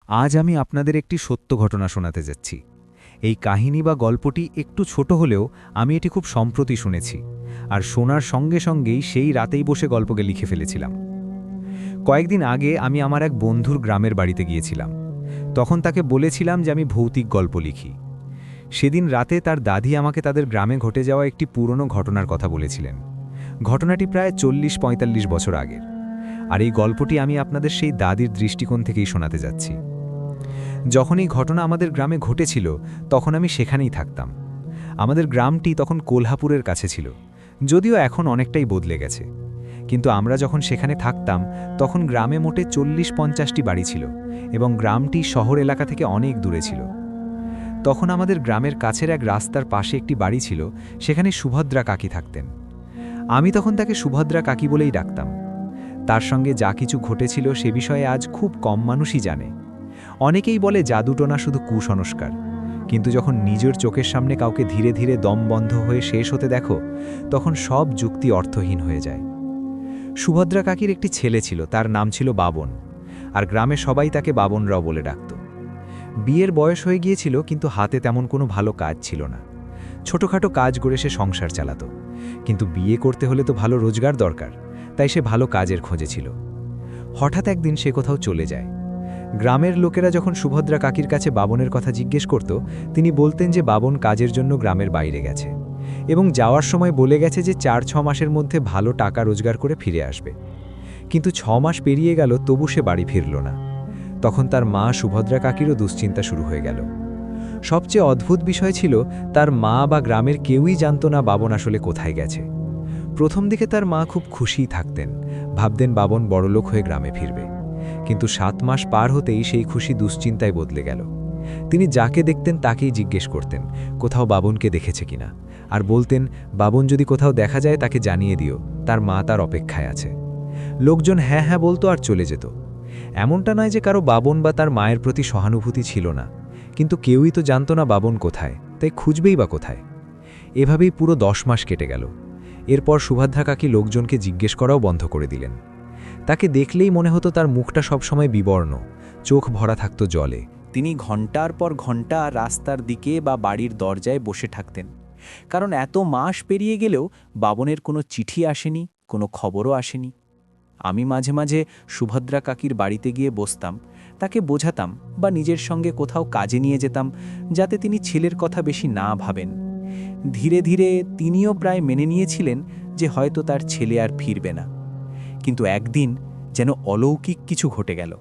আজ আমি আপনাদের একটি সত্য ঘটনা শোনাতে যাচ্ছি। এই কাহিনী বা গল্পটি একটু ছোট হলেও আমি এটি খুব সম্প্রতি শুনেছি, আর শোনার সঙ্গে সঙ্গেই সেই রাতেই বসে গল্পকে লিখে ফেলেছিলাম। কয়েকদিন আগে আমি আমার এক বন্ধুর গ্রামের বাড়িতে গিয়েছিলাম। তখন তাকে বলেছিলাম যে আমি ভৌতিক গল্প লিখি। সেদিন রাতে তার দাদি আমাকে তাদের গ্রামে ঘটে যাওয়া একটি পুরনো ঘটনার কথা বলেছিলেন। ঘটনাটি প্রায় 40-45 বছর আগের, আর এই গল্পটি আমি আপনাদের সেই দাদির দৃষ্টিকোণ থেকেই শোনাতে যাচ্ছি। যখন এই ঘটনা আমাদের গ্রামে ঘটেছিল তখন আমি সেখানেই থাকতাম। আমাদের গ্রামটি তখন কোলহাপুরের কাছে ছিল, যদিও এখন অনেকটাই বদলে গেছে। কিন্তু আমরা যখন সেখানে থাকতাম তখন গ্রামে মোটে 40-50টি বাড়ি ছিল, এবং গ্রামটি শহর এলাকা থেকে অনেক দূরে ছিল। তখন আমাদের গ্রামের কাছের এক রাস্তার পাশে একটি বাড়ি ছিল, সেখানে সুভদ্রা কাকি থাকতেন। আমি তখন তাকে সুভদ্রা কাকি বলেই ডাকতাম। তার সঙ্গে যা কিছু ঘটেছিল সে বিষয়ে আজ খুব কম মানুষই জানে। অনেকেই বলে জাদুটোনা শুধু কুসংস্কার, কিন্তু যখন নিজের চোখের সামনে কাউকে ধীরে ধীরে দম বন্ধ হয়ে শেষ হতে দেখো, তখন সব যুক্তি অর্থহীন হয়ে যায়। সুভদ্রা কাকির একটি ছেলে ছিল, তার নাম ছিল বাবন, আর গ্রামে সবাই তাকে বাবনরাও বলে ডাকত। বিয়ের বয়স হয়ে গিয়েছিল, কিন্তু হাতে তেমন কোনো ভালো কাজ ছিল না। ছোটখাটো কাজ করে সে সংসার চালাত, কিন্তু বিয়ে করতে হলে তো ভালো রোজগার দরকার, তাই সে ভালো কাজের খোঁজে ছিল। হঠাৎ একদিন সে কোথাও চলে যায়। গ্রামের লোকেরা যখন সুভদ্রা কাকির কাছে বাবনের কথা জিজ্ঞেস করত, তিনি বলতেন যে বাবন কাজের জন্য গ্রামের বাইরে গেছে, এবং যাওয়ার সময় বলে গেছে যে 4-6 মাসের মধ্যে ভালো টাকা রোজগার করে ফিরে আসবে। কিন্তু 6 মাস পেরিয়ে গেল, তবু সে বাড়ি ফিরল না। তখন তার মা সুভদ্রা কাকিরও দুশ্চিন্তা শুরু হয়ে গেল। সবচেয়ে অদ্ভুত বিষয় ছিল, তার মা বা গ্রামের কেউই জানত না বাবন আসলে কোথায় গেছে। প্রথম দিকে তার মা খুব খুশিই থাকতেন, ভাবতেন বাবন বড়লোক হয়ে গ্রামে ফিরবে। কিন্তু 7 মাস পার হতেই সেই খুশি দুশ্চিন্তায় বদলে গেল। তিনি যাকে দেখতেন তাকেই জিজ্ঞেস করতেন কোথাও বাবনকে দেখেছে কিনা, আর বলতেন বাবন যদি কোথাও দেখা যায় তাকে জানিয়ে দিও, তার মা তার অপেক্ষায় আছে। লোকজন হ্যাঁ হ্যাঁ বলতো আর চলে যেত। এমনটা নয় যে কারো বাবন বা তার মায়ের প্রতি সহানুভূতি ছিল না, কিন্তু কেউই তো জানত না বাবন কোথায়, তাই খুঁজবেই বা কোথায়। এভাবেই পুরো 10 মাস কেটে গেল। এরপর সুভদ্রা কাকি লোকজনকে জিজ্ঞেস করাও বন্ধ করে দিলেন। তাকে দেখলেই মনে হতো তার মুখটা সবসময় বিবর্ণ, চোখ ভরা থাকত জলে। তিনি ঘন্টার পর ঘন্টা রাস্তার দিকে বা বাড়ির দরজায় বসে থাকতেন, কারণ এত মাস পেরিয়ে গেলেও বাবনের কোনো চিঠি আসেনি, কোনো খবরও আসেনি। আমি মাঝে মাঝে সুভদ্রা কাকির বাড়িতে গিয়ে বসতাম, তাকে বোঝাতাম বা নিজের সঙ্গে কোথাও কাজে নিয়ে যেতাম, যাতে তিনি ছেলের কথা বেশি না ভাবেন। ধীরে ধীরে তিনিও প্রায় মেনে নিয়েছিলেন যে হয়তো তার ছেলে আর ফিরবে না। কিন্তু একদিন যেন অলৌকিক কিছু ঘটে গেল।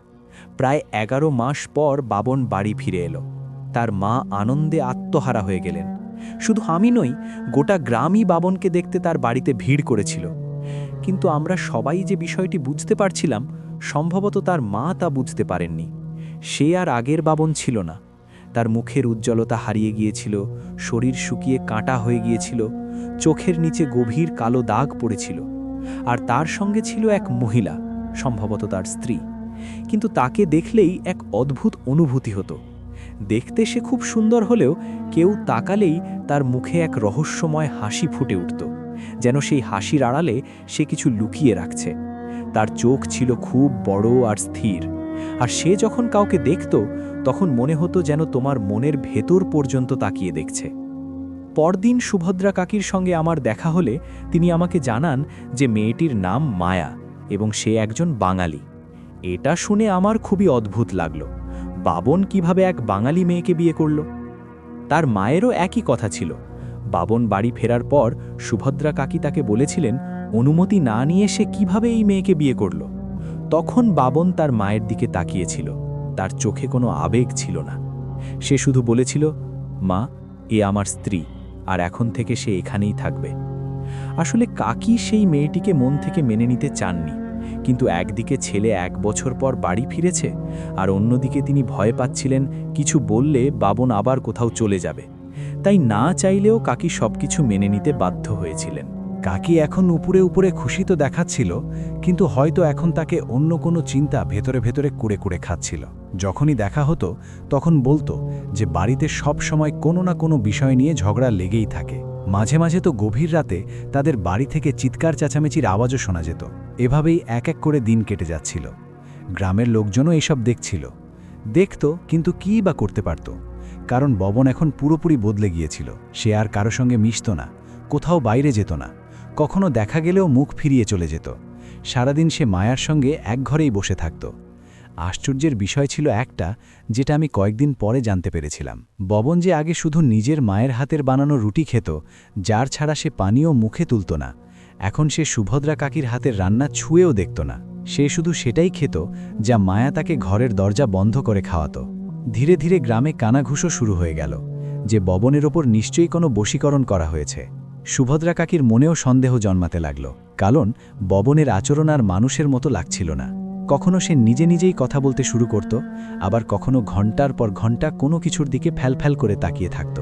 প্রায় 11 মাস পর বাবন বাড়ি ফিরে এলো। তার মা আনন্দে আত্মহারা হয়ে গেলেন। শুধু আমি নই, গোটা গ্রামই বাবনকে দেখতে তার বাড়িতে ভিড় করেছিল। কিন্তু আমরা সবাই যে বিষয়টি বুঝতে পারছিলাম, সম্ভবত তার মা তা বুঝতে পারেননি। সে আর আগের বাবন ছিল না। তার মুখের উজ্জ্বলতা হারিয়ে গিয়েছিল, শরীর শুকিয়ে কাঁটা হয়ে গিয়েছিল, চোখের নিচে গভীর কালো দাগ পড়েছিল। আর তার সঙ্গে ছিল এক মহিলা, সম্ভবত তার স্ত্রী। কিন্তু তাকে দেখলেই এক অদ্ভুত অনুভূতি হতো। দেখতে সে খুব সুন্দর হলেও কেউ তাকালেই তার মুখে এক রহস্যময় হাসি ফুটে উঠত, যেন সেই হাসির আড়ালে সে কিছু লুকিয়ে রাখছে। তার চোখ ছিল খুব বড় আর স্থির, আর সে যখন কাউকে দেখত তখন মনে হতো যেন তোমার মনের ভেতর পর্যন্ত তাকিয়ে দেখছে। পরদিন সুভদ্রা কাকির সঙ্গে আমার দেখা হলে তিনি আমাকে জানান যে মেয়েটির নাম মায়া এবং সে একজন বাঙালি। এটা শুনে আমার খুবই অদ্ভুত লাগলো। বাবন কিভাবে এক বাঙালি মেয়েকে বিয়ে করল? তার মায়েরও একই কথা ছিল। বাবন বাড়ি ফেরার পর সুভদ্রা কাকি তাকে বলেছিলেন অনুমতি না নিয়ে সে কিভাবে এই মেয়েকে বিয়ে করল। তখন বাবন তার মায়ের দিকে তাকিয়েছিল, তার চোখে কোনো আবেগ ছিল না। সে শুধু বলেছিল, মা, এ আমার স্ত্রী, আর এখন থেকে সে এখানেই থাকবে। আসলে কাকি সেই মেয়েটিকে মন থেকে মেনে নিতে চাননি, কিন্তু একদিকে ছেলে 1 বছর পর বাড়ি ফিরেছে, আর অন্যদিকে তিনি ভয় পাচ্ছিলেন কিছু বললে বাবন আবার কোথাও চলে যাবে। তাই না চাইলেও কাকি সবকিছু মেনে নিতে বাধ্য হয়েছিলেন। কাকি এখন উপরে উপরে খুশি তো দেখাচ্ছিল, কিন্তু হয়তো এখন তাকে অন্য কোনো চিন্তা ভেতরে ভেতরে কুড়ে কুড়ে খাচ্ছিল। যখনই দেখা হতো তখন বলতো যে বাড়িতে সব সময় কোনো না কোনো বিষয় নিয়ে ঝগড়া লেগেই থাকে। মাঝে মাঝে তো গভীর রাতে তাদের বাড়ি থেকে চিৎকার চেঁচামেচির আওয়াজও শোনা যেত। এভাবেই এক এক করে দিন কেটে যাচ্ছিল। গ্রামের লোকজনও এসব দেখছিল। দেখত, কিন্তু কী বা করতে পারত? কারণ ববন এখন পুরোপুরি বদলে গিয়েছিল। সে আর কারো সঙ্গে মিশত না, কোথাও বাইরে যেত না, কখনো দেখা গেলেও মুখ ফিরিয়ে চলে যেত। সারাদিন সে মায়ার সঙ্গে এক ঘরেই বসে থাকত। আশ্চর্যের বিষয় ছিল একটা, যেটা আমি কয়েকদিন পরে জানতে পেরেছিলাম। ববন যে আগে শুধু নিজের মায়ের হাতের বানানো রুটি খেত, যার ছাড়া সে পানীয় মুখে তুলত না, এখন সে সুভদ্রা কাকির হাতের রান্না ছুঁয়েও দেখত না। সে শুধু সেটাই খেত যা মায়া তাকে ঘরের দরজা বন্ধ করে খাওয়াত। ধীরে ধীরে গ্রামে কানাঘুষো শুরু হয়ে গেল যে ববনের ওপর নিশ্চয়ই কোনো বশীকরণ করা হয়েছে। সুভদ্রা কাকির মনেও সন্দেহ জন্মাতে লাগল, কারণ ববনের আচরণ আর মানুষের মতো লাগছিল না। কখনো সে নিজে নিজেই কথা বলতে শুরু করত, আবার কখনো ঘন্টার পর ঘন্টা কোনো কিছুর দিকে ফ্যালফ্যাল করে তাকিয়ে থাকত।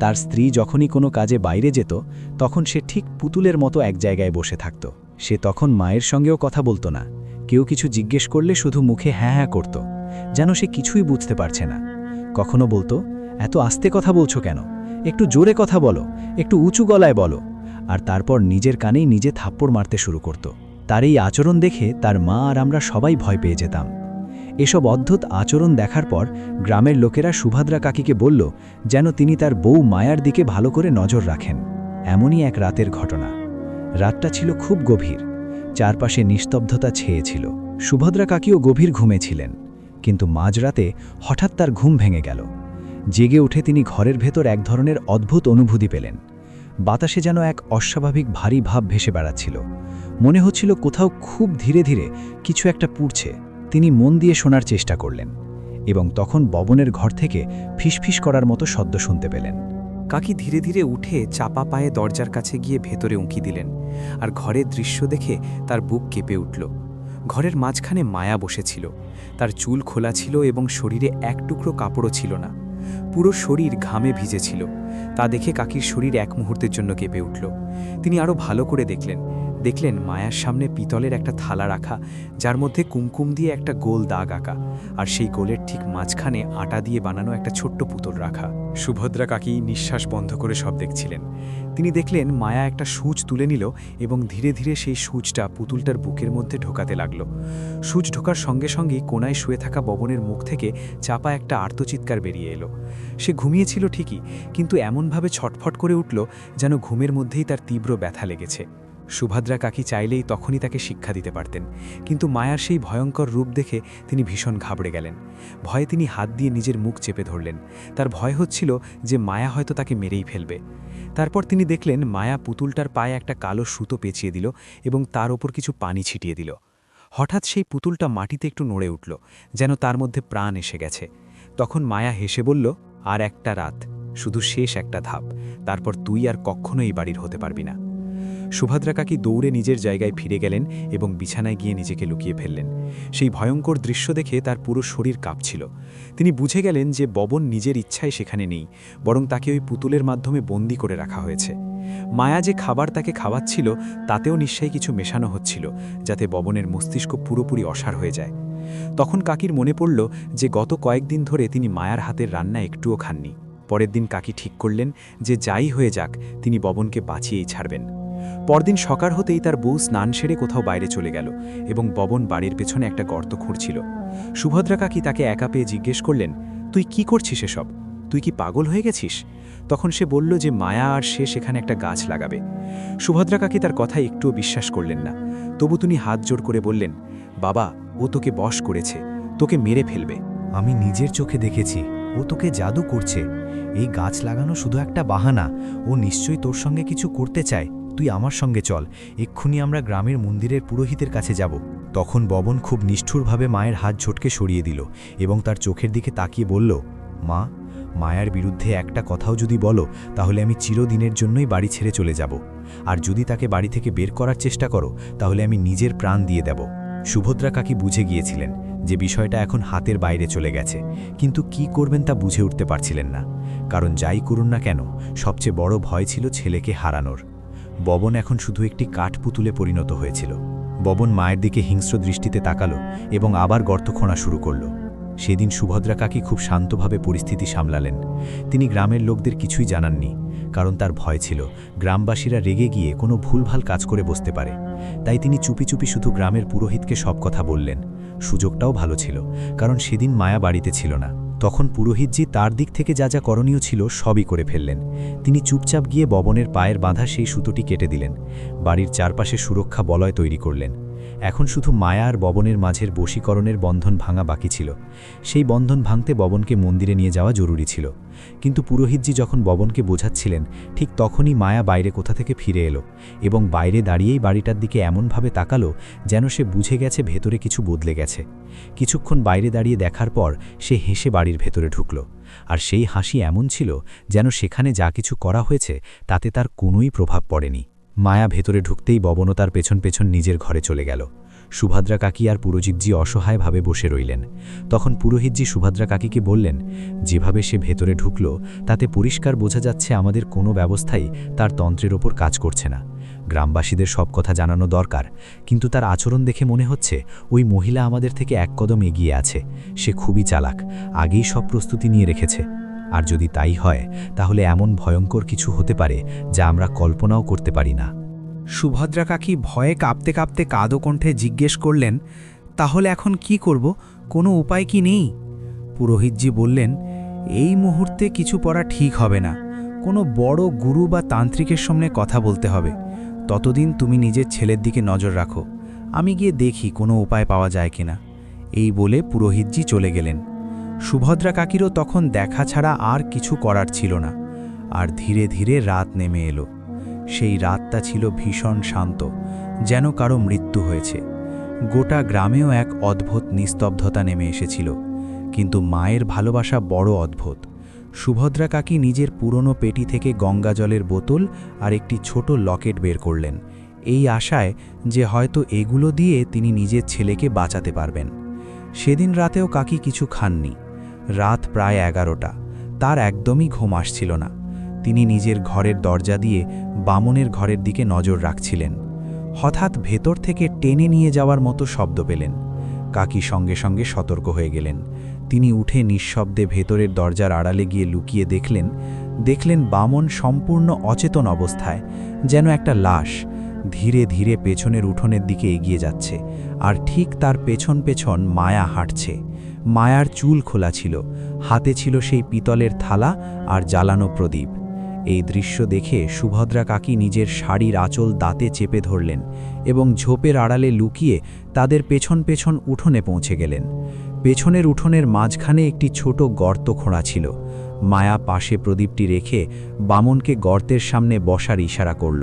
তার স্ত্রী যখনই কোনো কাজে বাইরে যেত, তখন সে ঠিক পুতুলের মতো এক জায়গায় বসে থাকত। সে তখন মায়ের সঙ্গেও কথা বলতো না, কেউ কিছু জিজ্ঞেস করলে শুধু মুখে হ্যাঁ হ্যাঁ করত, যেন সে কিছুই বুঝতে পারছে না। কখনো বলতো, এত আস্তে কথা বলছো কেন, একটু জোরে কথা বলো, একটু উঁচু গলায় বলো। আর তারপর নিজের কানেই নিজে থাপ্পড় মারতে শুরু করত। তার এই আচরণ দেখে তার মা আর আমরা সবাই ভয় পেয়ে যেতাম। এসব অদ্ভুত আচরণ দেখার পর গ্রামের লোকেরা সুভদ্রা কাকিকে বলল যেন তিনি তার বউ মায়ার দিকে ভালো করে নজর রাখেন। এমনই এক রাতের ঘটনা। রাতটা ছিল খুব গভীর, চারপাশে নিস্তব্ধতা ছেয়েছিল। সুভদ্রা কাকিও গভীর ঘুমে ছিলেন, কিন্তু মাঝরাতে হঠাৎ তার ঘুম ভেঙে গেল। জেগে উঠে তিনি ঘরের ভেতর এক ধরনের অদ্ভুত অনুভূতি পেলেন। বাতাসে যেন এক অস্বাভাবিক ভারী ভাব ভেসে বেড়াচ্ছিল। মনে হচ্ছিল কোথাও খুব ধীরে ধীরে কিছু একটা পুড়ছে। তিনি মন দিয়ে শোনার চেষ্টা করলেন, এবং তখন ববনের ঘর থেকে ফিসফিস করার মতো শব্দ শুনতে পেলেন। কাকি ধীরে ধীরে উঠে চাপা পায়ে দরজার কাছে গিয়ে ভেতরে উঁকি দিলেন, আর ঘরের দৃশ্য দেখে তার বুক কেঁপে উঠল। ঘরের মাঝখানে মায়া বসেছিল, তার চুল খোলা ছিল এবং শরীরে এক টুকরো কাপড়ও ছিল না। পুরো শরীর ঘামে ভিজেছিল। তা দেখে কাকির শরীর এক মুহূর্তের জন্য কেঁপে উঠল। তিনি আরও ভালো করে দেখলেন মায়ার সামনে পিতলের একটা থালা রাখা, যার মধ্যে কুমকুম দিয়ে একটা গোল দাগ আঁকা, আর সেই গোলের ঠিক মাঝখানে আটা দিয়ে বানানো একটা ছোট্ট পুতুল রাখা। সুভদ্রা কাকি নিঃশ্বাস বন্ধ করে সব দেখছিলেন। তিনি দেখলেন মায়া একটা সূচ তুলে নিল এবং ধীরে ধীরে সেই সূচটা পুতুলটার বুকের মধ্যে ঢোকাতে লাগল। সূচ ঢোকার সঙ্গে সঙ্গেই কোনায় শুয়ে থাকা ববনের মুখ থেকে চাপা একটা আর্তচিৎকার বেরিয়ে এলো। সে ঘুমিয়েছিল ঠিকই, কিন্তু এমনভাবে ছটফট করে উঠল যেন ঘুমের মধ্যেই তার তীব্র ব্যথা লেগেছে। সুভদ্রা কাকি চাইলেই তখনই তাকে শিক্ষা দিতে পারতেন, কিন্তু মায়ার সেই ভয়ঙ্কর রূপ দেখে তিনি ভীষণ ঘাবড়ে গেলেন। ভয়ে তিনি হাত দিয়ে নিজের মুখ চেপে ধরলেন। তার ভয় হচ্ছিল যে মায়া হয়তো তাকে মেরেই ফেলবে। তারপর তিনি দেখলেন মায়া পুতুলটার পায়ে একটা কালো সুতো পেঁচিয়ে দিল এবং তার ওপর কিছু পানি ছিটিয়ে দিল। হঠাৎ সেই পুতুলটা মাটিতে একটু নড়ে উঠল, যেন তার মধ্যে প্রাণ এসে গেছে। তখন মায়া হেসে বলল, আর একটা রাত, শুধু শেষ একটা ধাপ, তারপর তুই আর কখনো এই বাড়ির হতে পারবি না। সুভদ্রা কাকি দৌড়ে নিজের জায়গায় ফিরে গেলেন এবং বিছানায় গিয়ে নিজেকে লুকিয়ে ফেললেন। সেই ভয়ঙ্কর দৃশ্য দেখে তার পুরো শরীর কাঁপছিল। তিনি বুঝে গেলেন যে ববন নিজের ইচ্ছায় সেখানে নেই, বরং তাকে ওই পুতুলের মাধ্যমে বন্দি করে রাখা হয়েছে। মায়া যে খাবার তাকে খাওয়াচ্ছিল তাতেও নিশ্চয়ই কিছু মেশানো হচ্ছিল, যাতে ববনের মস্তিষ্ক পুরোপুরি অসাড় হয়ে যায়। তখন কাকির মনে পড়ল যে গত কয়েকদিন ধরে তিনি মায়ার হাতের রান্না একটুও খাননি। পরের দিন কাকি ঠিক করলেন যে যাই হয়ে যাক তিনি ববনকে বাঁচিয়েই ছাড়বেন। পরদিন সকাল হতেই তার বউ স্নান সেরে কোথাও বাইরে চলে গেল এবং ববন বাড়ির পেছনে একটা গর্ত খুঁড়ছিল। সুভদ্রা কাকি তাকে একা পেয়ে জিজ্ঞেস করলেন, তুই কি করছিস এসব? তুই কি পাগল হয়ে গেছিস? তখন সে বলল যে মায়া আর সে সেখানে একটা গাছ লাগাবে। সুভদ্রা কাকি তার কথা একটুও বিশ্বাস করলেন না। তবু তিনি হাত জোড় করে বললেন, বাবা, ও তোকে বশ করেছে, তোকে মেরে ফেলবে। আমি নিজের চোখে দেখেছি, ও তোকে জাদু করছে। এই গাছ লাগানো শুধু একটা বাহানা, ও নিশ্চয়ই তোর সঙ্গে কিছু করতে চায়। তুই আমার সঙ্গে চল, এক্ষুনি আমরা গ্রামের মন্দিরের পুরোহিতের কাছে যাব। তখন ববন খুব নিষ্ঠুরভাবে মায়ের হাত ঝটকে সরিয়ে দিল এবং তার চোখের দিকে তাকিয়ে বলল, মা, মায়ার বিরুদ্ধে একটা কথাও যদি বলো তাহলে আমি চিরদিনের জন্যই বাড়ি ছেড়ে চলে যাব, আর যদি তাকে বাড়ি থেকে বের করার চেষ্টা করো তাহলে আমি নিজের প্রাণ দিয়ে দেব। সুভদ্রা কাকি বুঝে গিয়েছিলেন যে বিষয়টা এখন হাতের বাইরে চলে গেছে, কিন্তু কি করবেন তা বুঝে উঠতে পারছিলেন না, কারণ যাই করুন না কেন সবচেয়ে বড় ভয় ছিল ছেলেকে হারানোর। ববন এখন শুধু একটি কাঠপুতুলে পরিণত হয়েছিল। ববন মায়ের দিকে হিংস্র দৃষ্টিতে তাকালো এবং আবার গর্ত খোঁড়া শুরু করল। সেদিন সুভদ্রা কাকি খুব শান্তভাবে পরিস্থিতি সামলালেন। তিনি গ্রামের লোকদের কিছুই জানাননি, কারণ তার ভয় ছিল গ্রামবাসীরা রেগে গিয়ে কোনো ভুলভাল কাজ করে বসতে পারে। তাই তিনি চুপি চুপি শুধু গ্রামের পুরোহিতকে সব কথা বললেন। সুযোগটাও ভালো ছিল, কারণ সেদিন মায়া বাড়িতে ছিল না। তখন পুরোহিতজি তার দিক থেকে যা যা করণীয় ছিল সবই করে ফেললেন। তিনি চুপচাপ গিয়ে ববনের পায়ের বাঁধা সেই সুতোটি কেটে দিলেন, বাড়ির চারপাশে সুরক্ষা বলয় তৈরি করলেন। এখন শুধু মায়া আর ববনের মাঝের বশীকরণের বন্ধন ভাঙা বাকি ছিল। সেই বন্ধন ভাঙতে ববনকে মন্দিরে নিয়ে যাওয়া জরুরি ছিল। কিন্তু পুরোহিতজি যখন ববনকে বোঝাচ্ছিলেন, ঠিক তখনই মায়া বাইরে কোথা থেকে ফিরে এলো এবং বাইরে দাঁড়িয়েই বাড়িটার দিকে এমনভাবে তাকালো যেন সে বুঝে গেছে ভেতরে কিছু বদলে গেছে। কিছুক্ষণ বাইরে দাঁড়িয়ে দেখার পর সে হেসে বাড়ির ভেতরে ঢুকল, আর সেই হাসি এমন ছিল যেন সেখানে যা কিছু করা হয়েছে তাতে তার কোনোই প্রভাব পড়েনি। মায়া ভেতরে ঢুকতেই ববনও তার পেছন পেছন নিজের ঘরে চলে গেল। সুভদ্রা কাকি আর পুরোহিতজি অসহায়ভাবে বসে রইলেন। তখন পুরোহিতজি সুভদ্রা কাকিকে বললেন, যেভাবে সে ভেতরে ঢুকল তাতে পরিষ্কার বোঝা যাচ্ছে আমাদের কোনো ব্যবস্থাই তার তন্ত্রের ওপর কাজ করছে না। গ্রামবাসীদের সব কথা জানানো দরকার, কিন্তু তার আচরণ দেখে মনে হচ্ছে ওই মহিলা আমাদের থেকে এক কদম এগিয়ে আছে। সে খুবই চালাক, আগেই সব প্রস্তুতি নিয়ে রেখেছে। আর যদি তাই হয় তাহলে এমন ভয়ঙ্কর কিছু হতে পারে যা আমরা কল্পনাও করতে পারি না। সুভদ্রা কাকি ভয়ে কাঁপতে কাঁপতে কাঁদো কণ্ঠে জিজ্ঞেস করলেন, তাহলে এখন কি করব? কোনো উপায় কি নেই? পুরোহিতজি বললেন, এই মুহূর্তে কিছু করা ঠিক হবে না। কোনো বড় গুরু বা তান্ত্রিকের সামনে কথা বলতে হবে। ততদিন তুমি নিজের ছেলের দিকে নজর রাখো, আমি গিয়ে দেখি কোনো উপায় পাওয়া যায় কিনা। এই বলে পুরোহিতজি চলে গেলেন। সুভদ্রা কাকিরও তখন দেখা ছাড়া আর কিছু করার ছিল না। আর ধীরে ধীরে রাত নেমে এলো। সেই রাতটা ছিল ভীষণ শান্ত, যেন কারো মৃত্যু হয়েছে। গোটা গ্রামেও এক অদ্ভুত নিস্তব্ধতা নেমে এসেছিল। কিন্তু মায়ের ভালোবাসা বড় অদ্ভুত। সুভদ্রা কাকি নিজের পুরনো পেটি থেকে গঙ্গা জলের বোতল আর একটি ছোট লকেট বের করলেন, এই আশায় যে হয়তো এগুলো দিয়ে তিনি নিজের ছেলেকে বাঁচাতে পারবেন। সেদিন রাতেও কাকি কিছু খাননি। রাত প্রায় 11টা, তার একদমই ঘুম আসছিল না। তিনি নিজের ঘরের দরজা দিয়ে বামনের ঘরের দিকে নজর রাখছিলেন। হঠাৎ ভেতর থেকে টেনে নিয়ে যাওয়ার মতো শব্দ পেলেন। কাকি সঙ্গে সঙ্গে সতর্ক হয়ে গেলেন। তিনি উঠে নিঃশব্দে ভেতরের দরজার আড়ালে গিয়ে লুকিয়ে দেখলেন বামন সম্পূর্ণ অচেতন অবস্থায়, যেন একটা লাশ, ধীরে ধীরে পেছনের উঠোনের দিকে এগিয়ে যাচ্ছে। আর ঠিক তার পেছন পেছন মায়া হাঁটছে। মায়ার চুল খোলা ছিল, হাতে ছিল সেই পিতলের থালা আর জ্বালানো প্রদীপ। এই দৃশ্য দেখে সুভদ্রা কাকি নিজের শাড়ির আঁচল দাঁতে চেপে ধরলেন এবং ঝোপের আড়ালে লুকিয়ে তাদের পেছন পেছন উঠোনে পৌঁছে গেলেন। পেছনের উঠোনের মাঝখানে একটি ছোট গর্ত খোঁড়া ছিল। মায়া পাশে প্রদীপটি রেখে বামনকে গর্তের সামনে বসার ইশারা করল।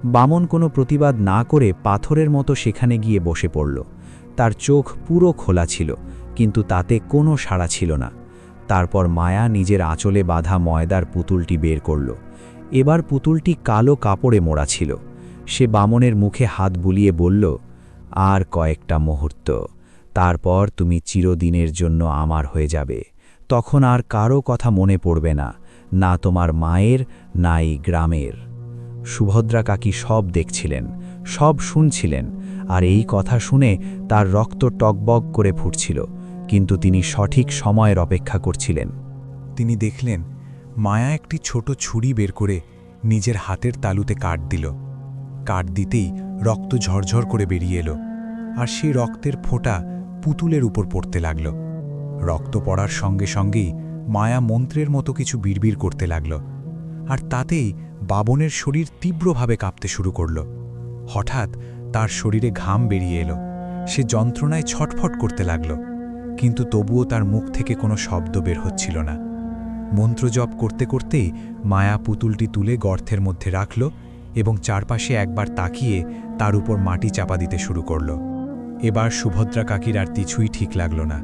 বামন কোনো প্রতিবাদ না করে পাথরের মতো সেখানে গিয়ে বসে পড়ল। তার চোখ পুরো খোলা ছিল, কিন্তু তাতে কোনো সাড়া ছিল না। তারপর মায়া নিজের আঁচলে বাঁধা ময়দার পুতুলটি বের করল। এবার পুতুলটি কালো কাপড়ে মোড়া ছিল। সে বামনের মুখে হাত বুলিয়ে বলল, আর কয়েকটা মুহূর্ত, তারপর তুমি চিরদিনের জন্য আমার হয়ে যাবে। তখন আর কারো কথা মনে পড়বে না, না তোমার মায়ের, না এই গ্রামের। সুভদ্রা কাকি সব দেখছিলেন, সব শুনছিলেন, আর এই কথা শুনে তার রক্ত টকবক করে ফুটছিল। কিন্তু তিনি সঠিক সময়ের অপেক্ষা করছিলেন। তিনি দেখলেন মায়া একটি ছোট ছুরি বের করে নিজের হাতের তালুতে কাট দিল। কাট দিতেই রক্ত ঝরঝর করে বেরিয়ে এলো, আর সেই রক্তের ফোঁটা পুতুলের উপর পড়তে লাগল। রক্ত পড়ার সঙ্গে সঙ্গেই মায়া মন্ত্রের মতো কিছু বিড়বিড় করতে লাগল, আর তাতেই বাবনের শরীর তীব্রভাবে কাঁপতে শুরু করল। হঠাৎ তার শরীরে ঘাম বেরিয়ে এলো। সে যন্ত্রণায় ছটফট করতে লাগল, কিন্তু তবুও তার মুখ থেকে কোনো শব্দ বের হচ্ছিল না। মন্ত্র জপ করতে করতেই মায়া পুতুলটি তুলে গর্তের মধ্যে রাখল এবং চারপাশে একবার তাকিয়ে তার উপর মাটি চাপা দিতে শুরু করল। এবার সুভদ্রা কাকির আর কিছুই ঠিক লাগল না।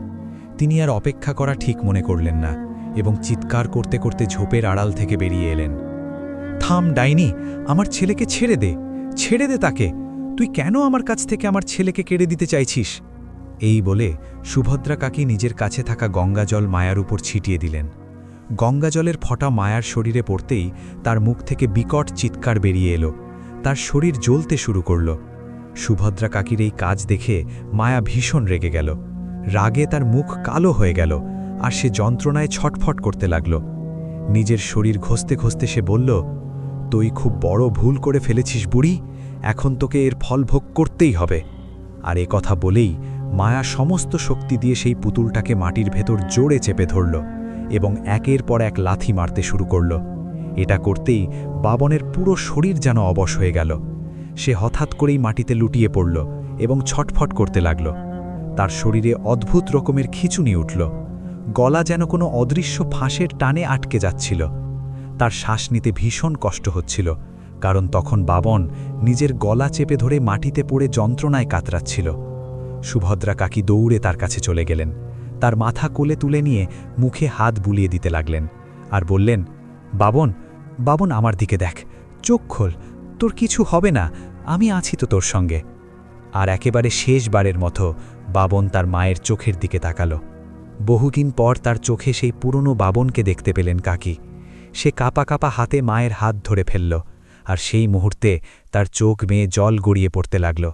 তিনি আর অপেক্ষা করা ঠিক মনে করলেন না এবং চিৎকার করতে করতে ঝোপের আড়াল থেকে বেরিয়ে এলেন। থাম ডাইনি, আমার ছেলেকে ছেড়ে দে, ছেড়ে দে তাকে। তুই কেন আমার কাছ থেকে আমার ছেলেকে কেড়ে দিতে চাইছিস? এই বলে সুভদ্রা কাকি নিজের কাছে থাকা গঙ্গাজল মায়ার উপর ছিটিয়ে দিলেন। গঙ্গাজলের ফোঁটা মায়ার শরীরে পড়তেই তার মুখ থেকে বিকট চিৎকার বেরিয়ে এলো। তার শরীর জ্বলতে শুরু করল। সুভদ্রা কাকির এই কাজ দেখে মায়া ভীষণ রেগে গেল। রাগে তার মুখ কালো হয়ে গেল, আর সে যন্ত্রণায় ছটফট করতে লাগল। নিজের শরীর ঘষতে ঘষতে সে বলল, তুই খুব বড় ভুল করে ফেলেছিস বুড়ি, এখন তোকে এর ফল ভোগ করতেই হবে। আর এ কথা বলেই মায়া সমস্ত শক্তি দিয়ে সেই পুতুলটাকে মাটির ভেতর জোরে চেপে ধরল এবং একের পর এক লাথি মারতে শুরু করল। এটা করতেই বাবনের পুরো শরীর যেন অবশ হয়ে গেল। সে হঠাৎ করেই মাটিতে লুটিয়ে পড়ল এবং ছটফট করতে লাগল। তার শরীরে অদ্ভুত রকমের খিঁচুনি উঠল। গলা যেন কোনো অদৃশ্য ফাঁসের টানে আটকে যাচ্ছিল। তার শ্বাস নিতে ভীষণ কষ্ট হচ্ছিল, কারণ তখন বাবন নিজের গলা চেপে ধরে মাটিতে পড়ে যন্ত্রণায় কাতরাচ্ছিল। সুভদ্রা কাকি দৌড়ে তার কাছে চলে গেলেন। তার মাথা কোলে তুলে নিয়ে মুখে হাত বুলিয়ে দিতে লাগলেন আর বললেন, বাবন, বাবন, আমার দিকে দেখ, চোখ খোল, তোর কিছু হবে না, আমি আছি তো তোর সঙ্গে। আর একেবারে শেষবারের মতো বাবন তার মায়ের চোখের দিকে তাকালো। বহুদিন পর তার চোখে সেই পুরনো বাবনকে দেখতে পেলেন কাকি। সে কাপা কাপা হাতে মায়ের হাত ধরে ফেলল, আর সেই মুহূর্তে তার চোখ বেয়ে জল গড়িয়ে পড়তে লাগল।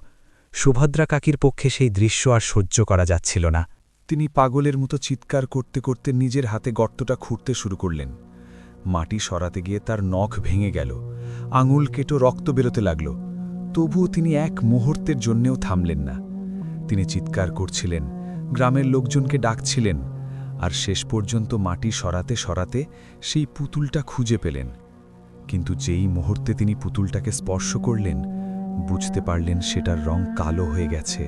সুভদ্রা কাকির পক্ষে সেই দৃশ্য আর সহ্য করা যাচ্ছিল না। তিনি পাগলের মতো চিৎকার করতে করতে নিজের হাতে গর্তটা খুঁড়তে শুরু করলেন। মাটি সরাতে গিয়ে তার নখ ভেঙে গেল, আঙুল কেটো রক্ত বেরোতে লাগল। তবুও তিনি এক মুহূর্তের জন্যেও থামলেন না। তিনি চিৎকার করছিলেন, গ্রামের লোকজনকে ডাকছিলেন, আর শেষ পর্যন্ত মাটি সরাতে সরাতে সেই পুতুলটা খুঁজে পেলেন। কিন্তু যেই মুহূর্তে তিনি পুতুলটাকে স্পর্শ করলেন, বুঝতে পারলেন সেটার রং কালো হয়ে গেছে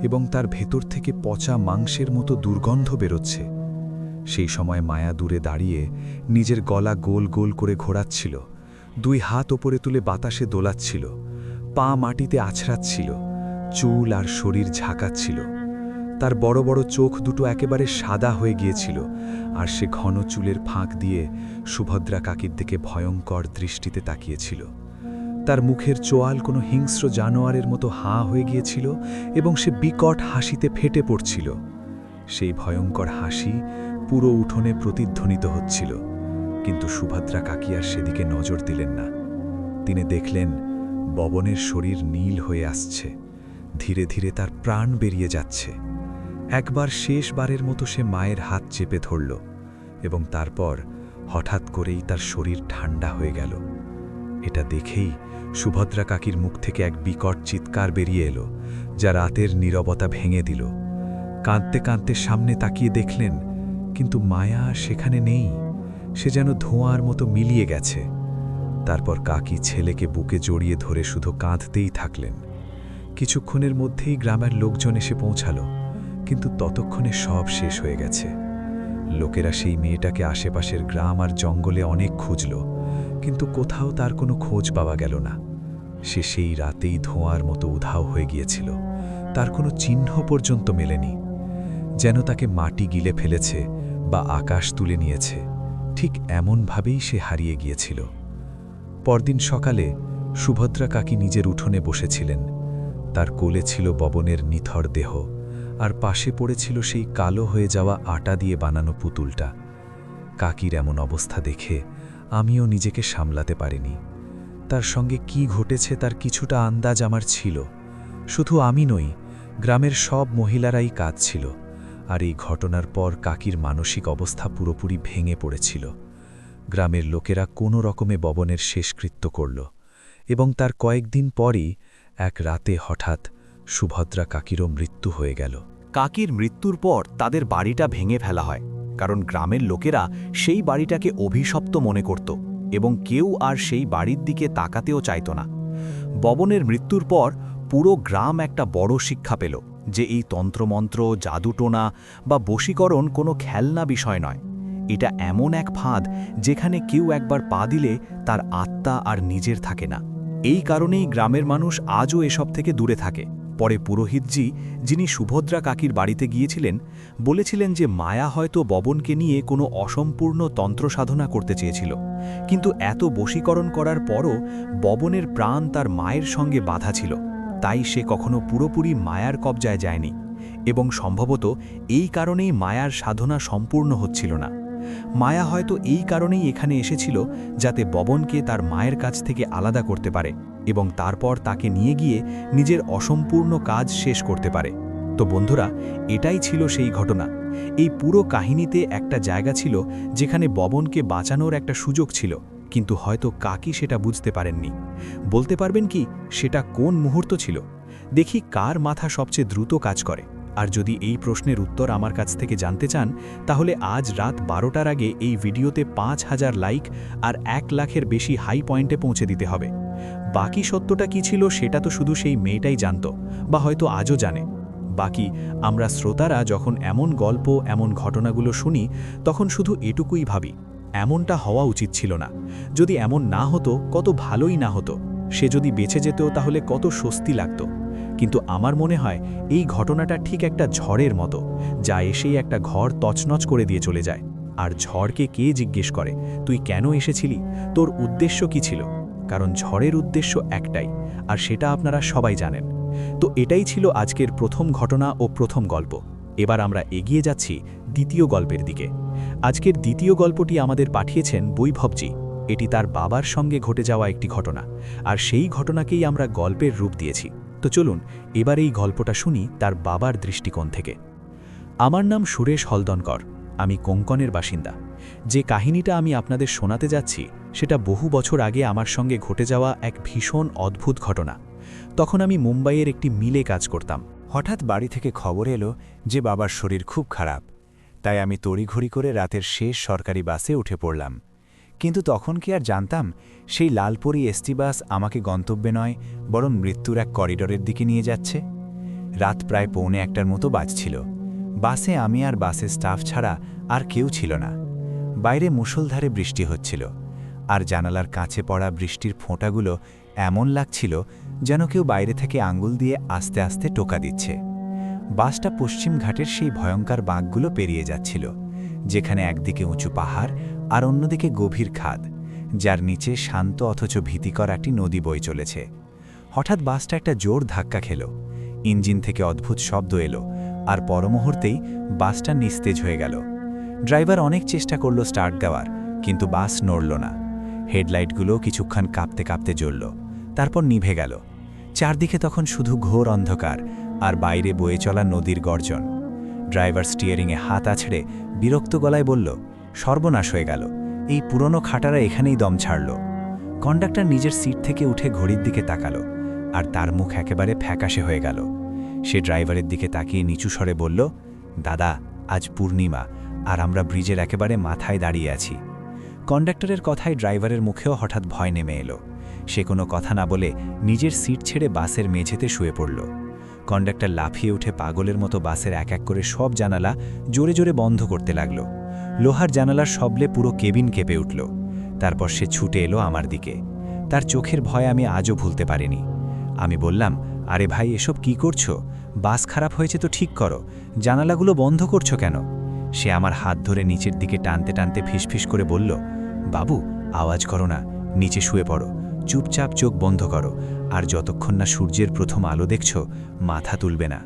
এবং তার ভেতর থেকে পচা মাংসের মতো দুর্গন্ধ বেরোচ্ছে। সেই সময় মায়া দূরে দাঁড়িয়ে নিজের গলা গোল গোল করে ঘোরাচ্ছিল, দুই হাত ওপরে তুলে বাতাসে দোলাচ্ছিল, পা মাটিতে আছড়াচ্ছিল, চুল আর শরীর ঝাঁকাচ্ছিল। তার বড় বড় চোখ দুটো একেবারে সাদা হয়ে গিয়েছিল, আর সে ঘন চুলের ফাঁক দিয়ে সুভদ্রা কাকির দিকে ভয়ঙ্কর দৃষ্টিতে তাকিয়েছিল। তার মুখের চোয়াল কোনো হিংস্র জানোয়ারের মতো হাঁ হয়ে গিয়েছিল এবং সে বিকট হাসিতে ফেটে পড়ছিল। সেই ভয়ঙ্কর হাসি পুরো উঠোনে প্রতিধ্বনিত হচ্ছিল, কিন্তু সুভদ্রা কাকি আর সেদিকে নজর দিলেন না। তিনি দেখলেন ববনের শরীর নীল হয়ে আসছে, ধীরে ধীরে তার প্রাণ বেরিয়ে যাচ্ছে। একবার শেষবারের মতো সে মায়ের হাত চেপে ধরল এবং তারপর হঠাৎ করেই তার শরীর ঠান্ডা হয়ে গেল। এটা দেখেই সুভদ্রা কাকির মুখ থেকে এক বিকট চিৎকার বেরিয়ে এলো, যা রাতের নীরবতা ভেঙে দিল। কাঁদতে কাঁদতে সামনে তাকিয়ে দেখলেন, কিন্তু মায়া সেখানে নেই, সে যেন ধোঁয়ার মতো মিলিয়ে গেছে। তারপর কাকি ছেলেকে বুকে জড়িয়ে ধরে শুধু কাঁদতেই থাকলেন। কিছুক্ষণের মধ্যেই গ্রামের লোকজন এসে পৌঁছালো, কিন্তু ততক্ষণে সব শেষ হয়ে গেছে। লোকেরা সেই মেয়েটাকে আশেপাশের গ্রাম আর জঙ্গলে অনেক খুঁজল, কিন্তু কোথাও তার কোনো খোঁজ পাওয়া গেল না। সে সেই রাতেই ধোঁয়ার মতো উধাও হয়ে গিয়েছিল, তার কোনো চিহ্ন পর্যন্ত মেলেনি। যেন তাকে মাটি গিলে ফেলেছে বা আকাশ তুলে নিয়েছে, ঠিক এমনভাবেই সে হারিয়ে গিয়েছিল। পরদিন সকালে সুভদ্রা কাকি নিজের উঠোনে বসেছিলেন। তার কোলে ছিল ববনের নিথর দেহ, আর পাশে পড়েছিল সেই কালো হয়ে যাওয়া আটা দিয়ে বানানো পুতুলটা। কাকির এমন অবস্থা দেখে আমিও নিজেকে সামলাতে পারিনি। তার সঙ্গে কি ঘটেছে তার কিছুটা আন্দাজ আমার ছিল। শুধু আমি নই, গ্রামের সব মহিলারাই কাঁদছিল, আর এই ঘটনার পর কাকির মানসিক অবস্থা পুরোপুরি ভেঙে পড়েছিল। গ্রামের লোকেরা কোনো রকমে ববনের শেষকৃত্য করল, এবং তার কয়েকদিন পরই এক রাতে হঠাৎ সুভদ্রা কাকিরও মৃত্যু হয়ে গেল। কাকির মৃত্যুর পর তাদের বাড়িটা ভেঙে ফেলা হয়, কারণ গ্রামের লোকেরা সেই বাড়িটাকে অভিশপ্ত মনে করত এবং কেউ আর সেই বাড়ির দিকে তাকাতেও চাইত না। ববনের মৃত্যুর পর পুরো গ্রাম একটা বড় শিক্ষা পেল যে এই তন্ত্রমন্ত্র, জাদুটোনা বা বশীকরণ কোনো খেলনা বিষয় নয়। এটা এমন এক ফাঁদ যেখানে কেউ একবার পা দিলে তার আত্মা আর নিজের থাকে না। এই কারণেই গ্রামের মানুষ আজও এসব থেকে দূরে থাকে। পরে পুরোহিতজি, যিনি সুভদ্রা কাকির বাড়িতে গিয়েছিলেন, বলেছিলেন যে মায়া হয়তো ববনকে নিয়ে কোনো অসম্পূর্ণ তন্ত্র সাধনা করতে চেয়েছিল, কিন্তু এত বশীকরণ করার পরও ববনের প্রাণ তার মায়ের সঙ্গে বাঁধা ছিল, তাই সে কখনো পুরোপুরি মায়ার কবজায় যায়নি, এবং সম্ভবত এই কারণেই মায়ার সাধনা সম্পূর্ণ হচ্ছিল না। মায়া হয়তো এই কারণেই এখানে এসেছিল, যাতে ববনকে তার মায়ের কাছ থেকে আলাদা করতে পারে এবং তারপর তাকে নিয়ে গিয়ে নিজের অসম্পূর্ণ কাজ শেষ করতে পারে। তো বন্ধুরা, এটাই ছিল সেই ঘটনা। এই পুরো কাহিনীতে একটা জায়গা ছিল যেখানে ববনকে বাঁচানোর একটা সুযোগ ছিল, কিন্তু হয়তো কাকি সেটা বুঝতে পারেননি। বলতে পারবেন কি সেটা কোন মুহূর্ত ছিল? দেখি কার মাথা সবচেয়ে দ্রুত কাজ করে, আর যদি এই প্রশ্নের উত্তর আমার কাছ থেকে জানতে চান তাহলে আজ রাত 12টার আগে এই ভিডিওতে 5000 লাইক আর 1 লাখের বেশি হাই পয়েন্টে পৌঁছে দিতে হবে। বাকি সত্যটা কি ছিল সেটা তো শুধু সেই মেয়েটাই জানত, বা হয়তো আজও জানে। বাকি আমরা শ্রোতারা যখন এমন গল্প, এমন ঘটনাগুলো শুনি, তখন শুধু এটুকুই ভাবি, এমনটা হওয়া উচিত ছিল না। যদি এমন না হতো কত ভালোই না হতো, সে যদি বেঁচে যেত তাহলে কত স্বস্তি লাগত। কিন্তু আমার মনে হয় এই ঘটনাটা ঠিক একটা ঝড়ের মতো, যা এসেই একটা ঘর তছনছ করে দিয়ে চলে যায়। আর ঝড়কে কে জিজ্ঞেস করে, তুই কেন এসেছিলি, তোর উদ্দেশ্য কি ছিল? কারণ ঝড়ের উদ্দেশ্য একটাই, আর সেটা আপনারা সবাই জানেন। তো এটাই ছিল আজকের প্রথম ঘটনা ও প্রথম গল্প। এবার আমরা এগিয়ে যাচ্ছি দ্বিতীয় গল্পের দিকে। আজকের দ্বিতীয় গল্পটি আমাদের পাঠিয়েছেন বৈভবজি। এটি তার বাবার সঙ্গে ঘটে যাওয়া একটি ঘটনা, আর সেই ঘটনাকেই আমরা গল্পের রূপ দিয়েছি। তো চলুন এবার এই গল্পটা শুনি তার বাবার দৃষ্টিকোণ থেকে। আমার নাম সুরেশ হলদনকর, আমি কোঙ্কনের বাসিন্দা। যে কাহিনীটা আমি আপনাদের শোনাতে যাচ্ছি সেটা বহু বছর আগে আমার সঙ্গে ঘটে যাওয়া এক ভীষণ অদ্ভুত ঘটনা। তখন আমি মুম্বাইয়ের একটি মিলে কাজ করতাম। হঠাৎ বাড়ি থেকে খবর এলো যে বাবার শরীর খুব খারাপ। তাই আমি তড়িঘড়ি করে রাতের শেষ সরকারি বাসে উঠে পড়লাম। কিন্তু তখন কি আর জানতাম সেই লালপরি এসটি বাস আমাকে গন্তব্যে নয় বরং মৃত্যুর এক করিডোরের দিকে নিয়ে যাচ্ছে। রাত প্রায় 1:45টার মতো বাজছিল। বাসে আমি আর বাসের স্টাফ ছাড়া আর কেউ ছিল না। বাইরে মুষলধারে বৃষ্টি হচ্ছিল, আর জানালার কাছে পড়া বৃষ্টির ফোঁটাগুলো এমন লাগছিল যেন কেউ বাইরে থেকে আঙ্গুল দিয়ে আস্তে আস্তে টোকা দিচ্ছে। বাসটা পশ্চিম ঘাটের সেই ভয়ঙ্কর বাঁকগুলো পেরিয়ে যাচ্ছিল, যেখানে একদিকে উঁচু পাহাড় আর অন্যদিকে গভীর খাদ, যার নিচে শান্ত অথচ ভীতিকর একটি নদী বয়ে চলেছে। হঠাৎ বাসটা একটা জোর ধাক্কা খেল, ইঞ্জিন থেকে অদ্ভুত শব্দ এলো, আর পরমুহূর্তেই বাসটা নিস্তেজ হয়ে গেল। ড্রাইভার অনেক চেষ্টা করল স্টার্ট দেওয়ার, কিন্তু বাস নড়ল না। হেডলাইটগুলো কিছুক্ষণ কাঁপতে কাঁপতে জ্বলল, তারপর নিভে গেল। চারদিকে তখন শুধু ঘোর অন্ধকার আর বাইরে বয়ে চলা নদীর গর্জন। ড্রাইভার স্টিয়ারিংয়ে হাত আছড়ে বিরক্ত গলায় বলল, সর্বনাশ হয়ে গেল, এই পুরনো খাটারা এখানেই দম ছাড়ল। কন্ডাক্টর নিজের সিট থেকে উঠে ঘড়ির দিকে তাকালো, আর তার মুখ একেবারে ফ্যাকাশে হয়ে গেল। সে ড্রাইভারের দিকে তাকিয়ে নিচু স্বরে বলল, দাদা, আজ পূর্ণিমা, আর আমরা ব্রিজের একেবারে মাথায় দাঁড়িয়ে আছি। কন্ডাক্টরের কথায় ড্রাইভারের মুখেও হঠাৎ ভয় নেমে এলো। সে কোনো কথা না বলে নিজের সিট ছেড়ে বাসের মেঝেতে শুয়ে পড়ল। কন্ডাক্টর লাফিয়ে উঠে পাগলের মতো বাসের এক এক করে সব জানালা জোরে জোরে বন্ধ করতে লাগল। লোহার জানালার শব্দে পুরো কেবিন কেঁপে উঠল। তারপর সে ছুটে এলো আমার দিকে। তার চোখের ভয় আমি আজও ভুলতে পারিনি। আমি বললাম, আরে ভাই, এসব কি করছো? বাস খারাপ হয়েছে তো ঠিক করো, জানালাগুলো বন্ধ করছো কেন? সে আমার হাত ধরে নিচের দিকে টানতে টানতে ফিসফিস করে বলল, বাবু, আওয়াজ করো না, নিচে শুয়ে পড়ো, চুপচাপ চোখ বন্ধ করো, আর যতক্ষণ না সূর্যের প্রথম আলো দেখছ মাথা তুলবে না।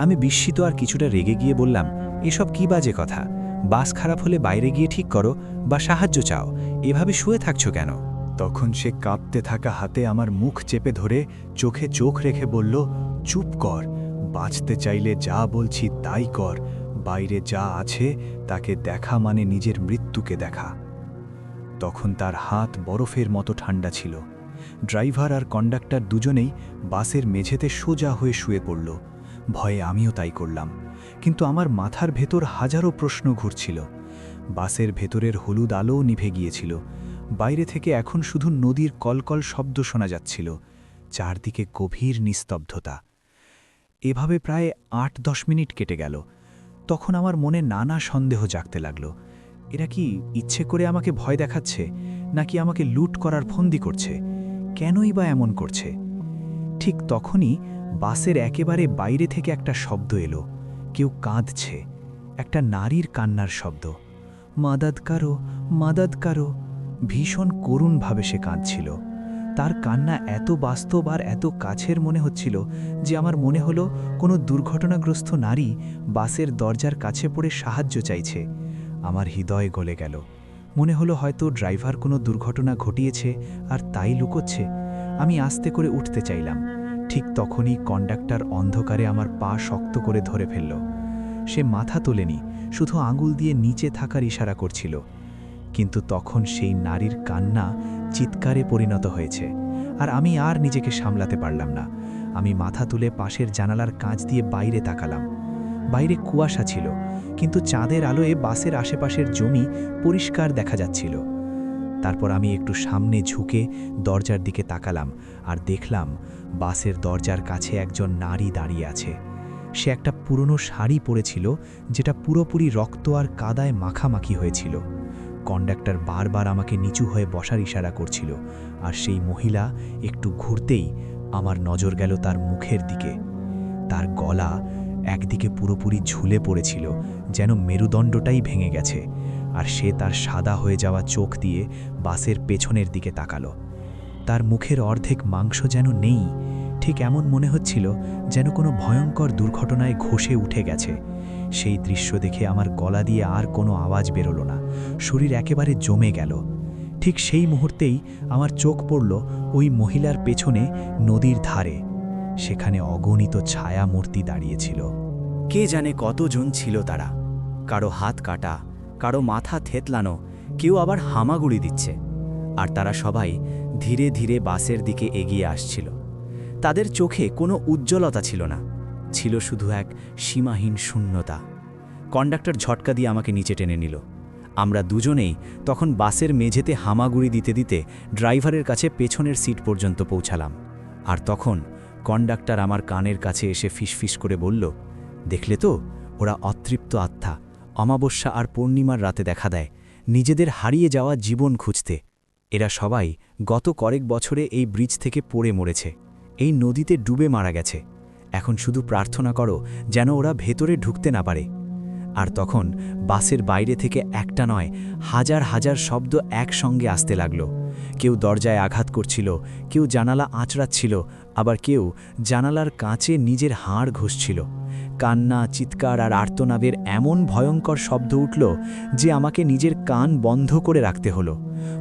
আমি বিস্মিত আর কিছুটা রেগে গিয়ে বললাম, এসব কি বাজে কথা? বাস খারাপ হলে বাইরে গিয়ে ঠিক করো বা সাহায্য চাও, এভাবে শুয়ে থাকছো কেন? তখন সে কাঁপতে থাকা হাতে আমার মুখ চেপে ধরে চোখে চোখ রেখে বলল, চুপ কর, বাঁচতে চাইলে যা বলছি তাই কর, বাইরে যা আছে তাকে দেখা মানে নিজের মৃত্যুকে দেখা। তখন তার হাত বরফের মতো ঠান্ডা ছিল। ড্রাইভার আর কন্ডাক্টর দুজনেই বাসের মেঝেতে সোজা হয়ে শুয়ে পড়ল। ভয়ে আমিও তাই করলাম, কিন্তু আমার মাথার ভেতর হাজারো প্রশ্ন ঘুরছিল। বাসের ভেতরের হলুদ আলোও নিভে গিয়েছিল। বাইরে থেকে এখন শুধু নদীর কলকল শব্দ শোনা যাচ্ছিল। চারদিকে গভীর নিস্তব্ধতা। এভাবে প্রায় ৮-১০ মিনিট কেটে গেল। তখন আমার মনে নানা সন্দেহ জাগতে লাগল। এরা কি ইচ্ছে করে আমাকে ভয় দেখাচ্ছে, নাকি আমাকে লুট করার ফন্দি করছে? কেনই বা এমন করছে? ঠিক তখনই বাসের একেবারে বাইরে থেকে একটা শব্দ এলো। কেউ কাঁদছে, একটা নারীর কান্নার শব্দ। মাদাদ কারো, মাদাদ কারো। ভীষণ করুণভাবে সে কাঁদছিল। তার কান্না এত বাস্তব আর এত কাছের মনে হচ্ছিল যে আমার মনে হলো কোনো দুর্ঘটনাগ্রস্ত নারী বাসের দরজার কাছে পড়ে সাহায্য চাইছে। আমার হৃদয় গলে গেল। মনে হলো হয়তো ড্রাইভার কোনো দুর্ঘটনা ঘটিয়েছে আর তাই লুকোচ্ছে। আমি আস্তে করে উঠতে চাইলাম। ঠিক তখনই কন্ডাক্টর অন্ধকারে আমার পা শক্ত করে ধরে ফেলল। সে মাথা তোলেনি, শুধু আঙুল দিয়ে নিচে থাকার ইশারা করছিল। কিন্তু তখন সেই নারীর কান্না চিৎকারে পরিণত হয়েছে, আর আমি আর নিজেকে সামলাতে পারলাম না। আমি মাথা তুলে পাশের জানালার কাঁচ দিয়ে বাইরে তাকালাম। বাইরে কুয়াশা ছিল, কিন্তু চাঁদের আলোয় বাসের আশেপাশের জমি পরিষ্কার দেখা যাচ্ছিল। তারপর আমি একটু সামনে ঝুঁকে দরজার দিকে তাকালাম আর দেখলাম বাসের দরজার কাছে একজন নারী দাঁড়িয়ে আছে। সে একটা পুরনো শাড়ি পরেছিল, যেটা পুরোপুরি রক্ত আর কাদায় মাখামাখি হয়েছিল। কন্ডাক্টর বারবার আমাকে নিচু হয়ে বসার ইশারা করছিল, আর সেই মহিলা একটু ঘুরতেই আমার নজর গেল তার মুখের দিকে। তার গলা একদিকে পুরোপুরি ঝুলে পড়েছিল, যেন মেরুদণ্ডটাই ভেঙে গেছে, আর সে তার সাদা হয়ে যাওয়া চোখ দিয়ে বাসের পেছনের দিকে তাকালো। তার মুখের অর্ধেক মাংস যেন নেই, ঠিক এমন মনে হচ্ছিল যেন কোনো ভয়ঙ্কর দুর্ঘটনায় ঘষে উঠে গেছে। সেই দৃশ্য দেখে আমার গলা দিয়ে আর কোনো আওয়াজ বেরোলো না, শরীর একেবারে জমে গেল। ঠিক সেই মুহূর্তেই আমার চোখ পড়ল ওই মহিলার পেছনে নদীর ধারে। সেখানে অগণিত ছায়া মূর্তি দাঁড়িয়েছিল। কে জানে কতজন ছিল তারা। কারো হাত কাটা, কারো মাথা থেতলানো, কেউ আবার হামাগুড়ি দিচ্ছে। আর তারা সবাই ধীরে ধীরে বাসের দিকে এগিয়ে আসছিল। তাদের চোখে কোনো উজ্জ্বলতা ছিল না, ছিল শুধু এক সীমাহীন শূন্যতা। কন্ডাক্টর ঝটকা দিয়ে আমাকে নিচে টেনে নিল। আমরা দুজনেই তখন বাসের মেঝেতে হামাগুড়ি দিতে দিতে ড্রাইভারের কাছে পেছনের সিট পর্যন্ত পৌঁছালাম। আর তখন কন্ডাক্টর আমার কানের কাছে এসে ফিসফিস করে বলল, দেখলে তো, ওরা অতৃপ্ত আত্মা, অমাবস্যা আর পূর্ণিমার রাতে দেখা দেয়, নিজেদের হারিয়ে যাওয়া জীবন খুঁজতে। এরা সবাই গত কয়েক বছরে এই ব্রিজ থেকে পড়ে মরেছে, এই নদীতে ডুবে মারা গেছে। এখন শুধু প্রার্থনা করো যেন ওরা ভেতরে ঢুকতে না পারে। আর তখন বাসের বাইরে থেকে একটা নয়, হাজার হাজার শব্দ একসঙ্গে আসতে লাগল। কেউ দরজায় আঘাত করছিল, কেউ জানালা আঁচড়াচ্ছিল, আবার কেউ জানালার কাঁচে নিজের হাড় ঘষছিল। কান্না, চিৎকার আর আর্তনাদের এমন ভয়ঙ্কর শব্দ উঠল যে আমাকে নিজের কান বন্ধ করে রাখতে হলো।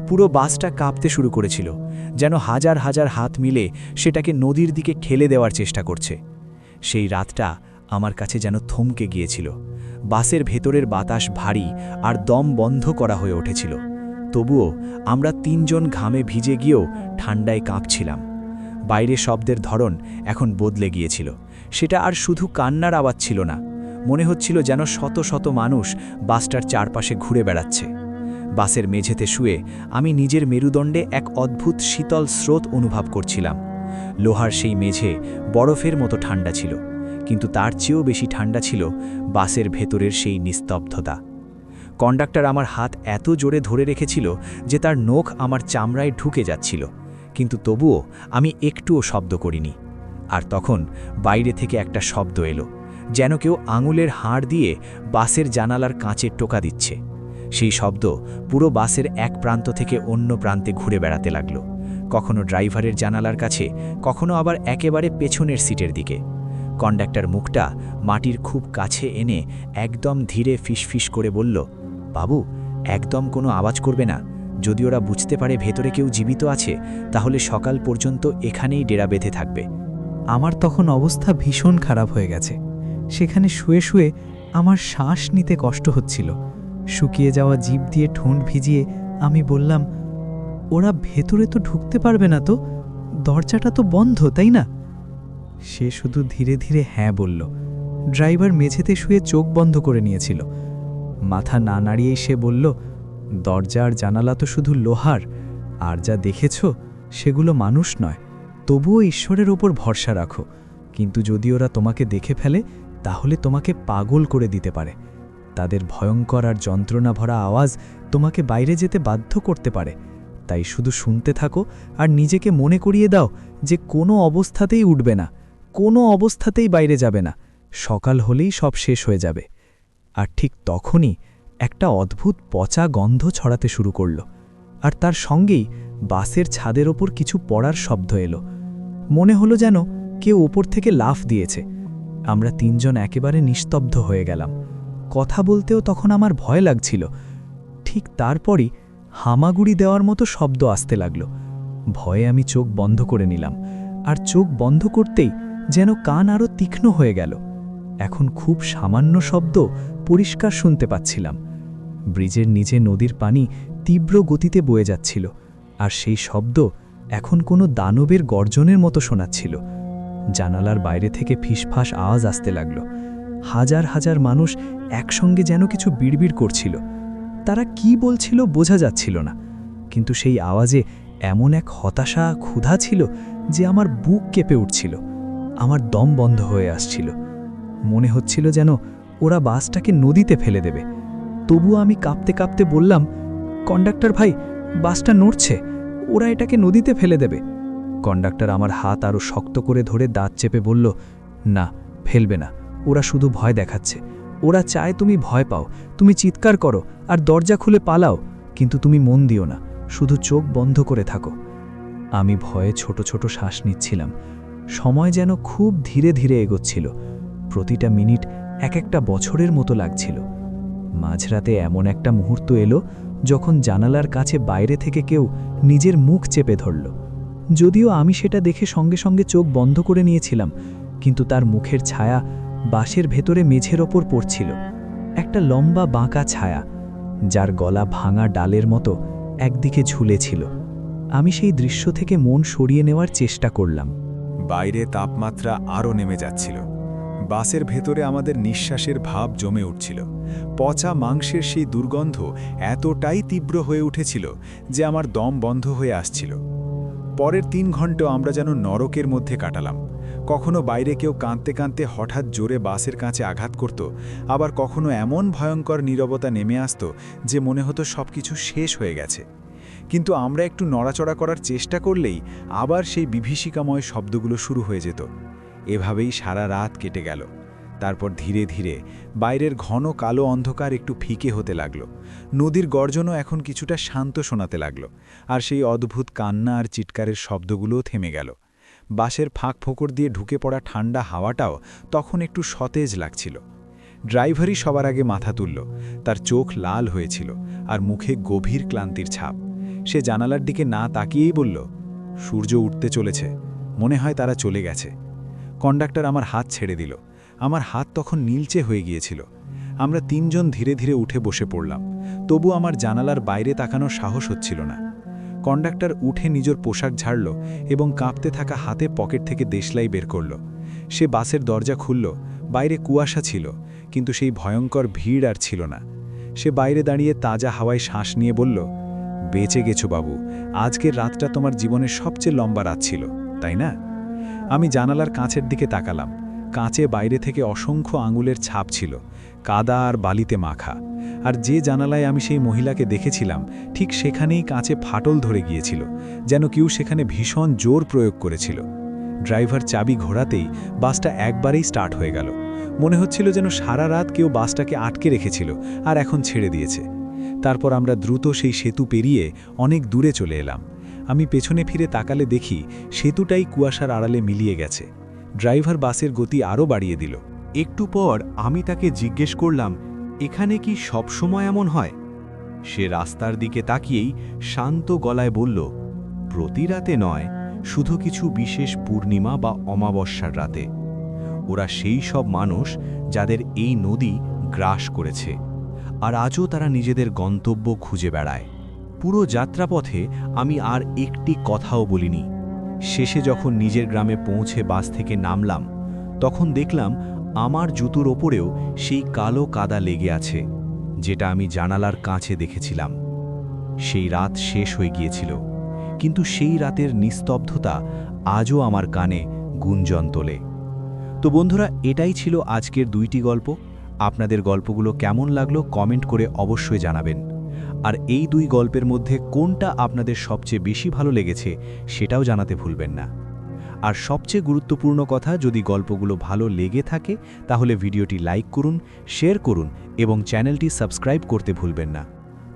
পুরো বাসটা কাঁপতে শুরু করেছিল, যেন হাজার হাজার হাত মিলে সেটাকে নদীর দিকে ঠেলে দেওয়ার চেষ্টা করছে। সেই রাতটা আমার কাছে যেন থমকে গিয়েছিল। বাসের ভেতরের বাতাস ভারী আর দম বন্ধ করা হয়ে উঠেছিল। তবুও আমরা তিনজন ঘামে ভিজে গিয়েও ঠান্ডায় কাঁপছিলাম। বাইরে শব্দের ধরন এখন বদলে গিয়েছিল। সেটা আর শুধু কান্নার আওয়াজ ছিল না, মনে হচ্ছিল যেন শত শত মানুষ বাসটার চারপাশে ঘুরে বেড়াচ্ছে। বাসের মেঝেতে শুয়ে আমি নিজের মেরুদণ্ডে এক অদ্ভুত শীতল স্রোত অনুভব করছিলাম। লোহার সেই মেঝে বরফের মতো ঠান্ডা ছিল, কিন্তু তার চেয়েও বেশি ঠান্ডা ছিল বাসের ভেতরের সেই নিস্তব্ধতা। কন্ডাক্টর আমার হাত এত জোরে ধরে রেখেছিল যে তার নখ আমার চামড়ায় ঢুকে যাচ্ছিল, কিন্তু তবুও আমি একটুও শব্দ করিনি। আর তখন বাইরে থেকে একটা শব্দ এলো, যেন কেউ আঙুলের হাড় দিয়ে বাসের জানালার কাঁচে টোকা দিচ্ছে। সেই শব্দ পুরো বাসের এক প্রান্ত থেকে অন্য প্রান্তে ঘুরে বেড়াতে লাগল, কখনো ড্রাইভারের জানালার কাছে, কখনো আবার একেবারে পেছনের সিটের দিকে। কন্ডাক্টর মুখটা মাটির খুব কাছে এনে একদম ধীরে ফিসফিস করে বলল, বাবু, একদম কোনো আওয়াজ করবে না। যদি ওরা বুঝতে পারে ভেতরে কেউ জীবিত আছে, তাহলে সকাল পর্যন্ত এখানেই ডেরা বেঁধে থাকবে। আমার তখন অবস্থা ভীষণ খারাপ হয়ে গেছে। সেখানে শুয়ে শুয়ে আমার শ্বাস নিতে কষ্ট হচ্ছিল। শুকিয়ে যাওয়া জিভ দিয়ে ঠোঁট ভিজিয়ে আমি বললাম, ওরা ভেতরে তো ঢুকতে পারবে না তো? দরজাটা তো বন্ধ, তাই না? সে শুধু ধীরে ধীরে হ্যাঁ বলল। ড্রাইভার মেঝেতে শুয়ে চোখ বন্ধ করে নিয়েছিল। মাথা না নাড়িয়েই সে বলল, দরজা আর জানালা তো শুধু লোহার, আর যা দেখেছ সেগুলো মানুষ নয়। তবুও ঈশ্বরের ওপর ভরসা রাখো, কিন্তু যদি ওরা তোমাকে দেখে ফেলে তাহলে তোমাকে পাগল করে দিতে পারে। তাদের ভয়ঙ্কর আর যন্ত্রণা ভরা আওয়াজ তোমাকে বাইরে যেতে বাধ্য করতে পারে। তাই শুধু শুনতে থাকো আর নিজেকে মনে করিয়ে দাও যে কোনো অবস্থাতেই উঠবে না, কোনো অবস্থাতেই বাইরে যাবে না। সকাল হলেই সব শেষ হয়ে যাবে। আর ঠিক তখনই একটা অদ্ভুত পচা গন্ধ ছড়াতে শুরু করল, আর তার সঙ্গেই বাসের ছাদের ওপর কিছু পড়ার শব্দ এলো। মনে হলো যেন কেউ ওপর থেকে লাফ দিয়েছে। আমরা তিনজন একেবারে নিস্তব্ধ হয়ে গেলাম। কথা বলতেও তখন আমার ভয় লাগছিল। ঠিক তারপরই হামাগুড়ি দেওয়ার মতো শব্দ আসতে লাগল। ভয়ে আমি চোখ বন্ধ করে নিলাম, আর চোখ বন্ধ করতেই যেন কান আরও তীক্ষ্ণ হয়ে গেল। এখন খুব সামান্য শব্দ পরিষ্কার শুনতে পাচ্ছিলাম। ব্রিজের নিচে নদীর পানি তীব্র গতিতে বয়ে যাচ্ছিল, আর সেই শব্দ এখন কোনো দানবের গর্জনের মতো শোনাচ্ছিল। জানালার বাইরে থেকে ফিসফাস আওয়াজ আসতে লাগল। হাজার হাজার মানুষ একসঙ্গে যেন কিছু বিড়বিড় করছিল। তারা কি বলছিল বোঝা যাচ্ছিল না, কিন্তু সেই আওয়াজে এমন এক হতাশা, ক্ষুধা ছিল যে আমার বুক কেঁপে উঠছিল। আমার দম বন্ধ হয়ে আসছিল। মনে হচ্ছিল যেন ওরা বাসটাকে নদীতে ফেলে দেবে। তবুও আমি কাঁপতে কাঁপতে বললাম, কন্ডাক্টর ভাই, বাসটা নড়ছে, ওরা এটাকে নদীতে ফেলে দেবে। কন্ডাক্টর আমার হাত আরও শক্ত করে ধরে দাঁত চেপে বলল, না, ফেলবে না, ওরা শুধু ভয় দেখাচ্ছে। ওরা চায় তুমি ভয় পাও, তুমি চিৎকার করো আর দরজা খুলে পালাও, কিন্তু তুমি মন দিও না, শুধু চোখ বন্ধ করে থাকো। আমি ভয়ে ছোট ছোট শ্বাস নিচ্ছিলাম। সময় যেন খুব ধীরে ধীরে এগোচ্ছিল। প্রতিটা মিনিট এক একটা বছরের মতো লাগছিল। মাঝরাতে এমন একটা মুহূর্ত এলো যখন জানালার কাছে বাইরে থেকে কেউ নিজের মুখ চেপে ধরল। যদিও আমি সেটা দেখে সঙ্গে সঙ্গে চোখ বন্ধ করে নিয়েছিলাম, কিন্তু তার মুখের ছায়া বাঁশের ভেতরে মেঝের ওপর পড়ছিল। একটা লম্বা বাঁকা ছায়া, যার গলা ভাঙা ডালের মতো একদিকে ঝুলেছিল। আমি সেই দৃশ্য থেকে মন সরিয়ে নেওয়ার চেষ্টা করলাম। বাইরে তাপমাত্রা আরও নেমে যাচ্ছিল। বাসের ভেতরে আমাদের নিঃশ্বাসের ভাব জমে উঠছিল। পচা মাংসের সেই দুর্গন্ধ এতটাই তীব্র হয়ে উঠেছিল যে আমার দম বন্ধ হয়ে আসছিল। পরের 3 ঘন্টা আমরা যেন নরকের মধ্যে কাটালাম। কখনো বাইরে কেউ কাঁদতে কাঁদতে হঠাৎ জোরে বাসের কাছে আঘাত করত, আবার কখনো এমন ভয়ঙ্কর নীরবতা নেমে আসত যে মনে হতো সবকিছু শেষ হয়ে গেছে। কিন্তু আমরা একটু নড়াচড়া করার চেষ্টা করলেই আবার সেই বিভীষিকাময় শব্দগুলো শুরু হয়ে যেত। এভাবেই সারা রাত কেটে গেল। তারপর ধীরে ধীরে বাইরের ঘন কালো অন্ধকার একটু ফিকে হতে লাগলো। নদীর গর্জনও এখন কিছুটা শান্ত শোনাতে লাগলো, আর সেই অদ্ভুত কান্না আর চিৎকারের শব্দগুলোও থেমে গেল। বাসের ফাঁক ফোকর দিয়ে ঢুকে পড়া ঠান্ডা হাওয়াটাও তখন একটু সতেজ লাগছিল। ড্রাইভারই সবার আগে মাথা তুলল। তার চোখ লাল হয়েছিল আর মুখে গভীর ক্লান্তির ছাপ। সে জানালার দিকে না তাকিয়েই বলল, সূর্য উঠতে চলেছে, মনে হয় তারা চলে গেছে। কন্ডাক্টর আমার হাত ছেড়ে দিল। আমার হাত তখন নীলচে হয়ে গিয়েছিল। আমরা 3 জন ধীরে ধীরে উঠে বসে পড়লাম। তবু আমার জানালার বাইরে তাকানোর সাহস হচ্ছিল না। কন্ডাক্টর উঠে নিজের পোশাক ঝাড়ল এবং কাঁপতে থাকা হাতে পকেট থেকে দেশলাই বের করল। সে বাসের দরজা খুলল। বাইরে কুয়াশা ছিল, কিন্তু সেই ভয়ঙ্কর ভিড় আর ছিল না। সে বাইরে দাঁড়িয়ে তাজা হাওয়ায় শ্বাস নিয়ে বলল, বেঁচে গেছো বাবু, আজকের রাতটা তোমার জীবনের সবচেয়ে লম্বা রাত ছিল, তাই না? আমি জানালার কাঁচের দিকে তাকালাম। কাঁচে বাইরে থেকে অসংখ্য আঙুলের ছাপ ছিল, কাদা আর বালিতে মাখা। আর যে জানালায় আমি সেই মহিলাকে দেখেছিলাম, ঠিক সেখানেই কাঁচে ফাটল ধরে গিয়েছিল, যেন কেউ সেখানে ভীষণ জোর প্রয়োগ করেছিল। ড্রাইভার চাবি ঘোরাতেই বাসটা একবারেই স্টার্ট হয়ে গেল। মনে হচ্ছিল যেন সারা রাত কেউ বাসটাকে আটকে রেখেছিল আর এখন ছেড়ে দিয়েছে। তারপর আমরা দ্রুত সেই সেতু পেরিয়ে অনেক দূরে চলে এলাম। আমি পেছনে ফিরে তাকালে দেখি সেতুটাই কুয়াশার আড়ালে মিলিয়ে গেছে। ড্রাইভার বাসের গতি আরও বাড়িয়ে দিল। একটু পর আমি তাকে জিজ্ঞেস করলাম, এখানে কি সব সময় এমন হয়? সে রাস্তার দিকে তাকিয়েই শান্ত গলায় বলল, প্রতি রাতে নয়, শুধু কিছু বিশেষ পূর্ণিমা বা অমাবস্যার রাতে। ওরা সেই সব মানুষ যাদের এই নদী গ্রাস করেছে, আর আজও তারা নিজেদের গন্তব্য খুঁজে বেড়ায়। পুরো যাত্রাপথে আমি আর একটি কথাও বলিনি। শেষে যখন নিজের গ্রামে পৌঁছে বাস থেকে নামলাম, তখন দেখলাম আমার জুতোর ওপরেও সেই কালো কাদা লেগে আছে, যেটা আমি জানালার কাছে দেখেছিলাম। সেই রাত শেষ হয়ে গিয়েছিল, কিন্তু সেই রাতের নিস্তব্ধতা আজও আমার কানে গুঞ্জন তোলে। তো বন্ধুরা, এটাই ছিল আজকের 2টি গল্প। আপনাদের গল্পগুলো কেমন লাগলো কমেন্ট করে অবশ্যই জানাবেন। আর এই 2 গল্পের মধ্যে কোনটা আপনাদের সবচেয়ে বেশি ভালো লেগেছে সেটাও জানাতে ভুলবেন না। আর সবচেয়ে গুরুত্বপূর্ণ কথা, যদি গল্পগুলো ভালো লেগে থাকে তাহলে ভিডিওটি লাইক করুন, শেয়ার করুন এবং চ্যানেলটি সাবস্ক্রাইব করতে ভুলবেন না।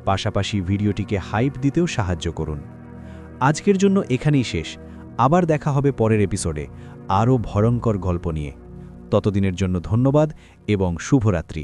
পাশাপাশি ভিডিওটিকে হাইপ দিতেও সাহায্য করুন। আজকের জন্য এখানেই শেষ। আবার দেখা হবে পরের এপিসোডে আরও ভয়ঙ্কর গল্প নিয়ে। ততদিনের জন্য ধন্যবাদ এবং শুভরাত্রি।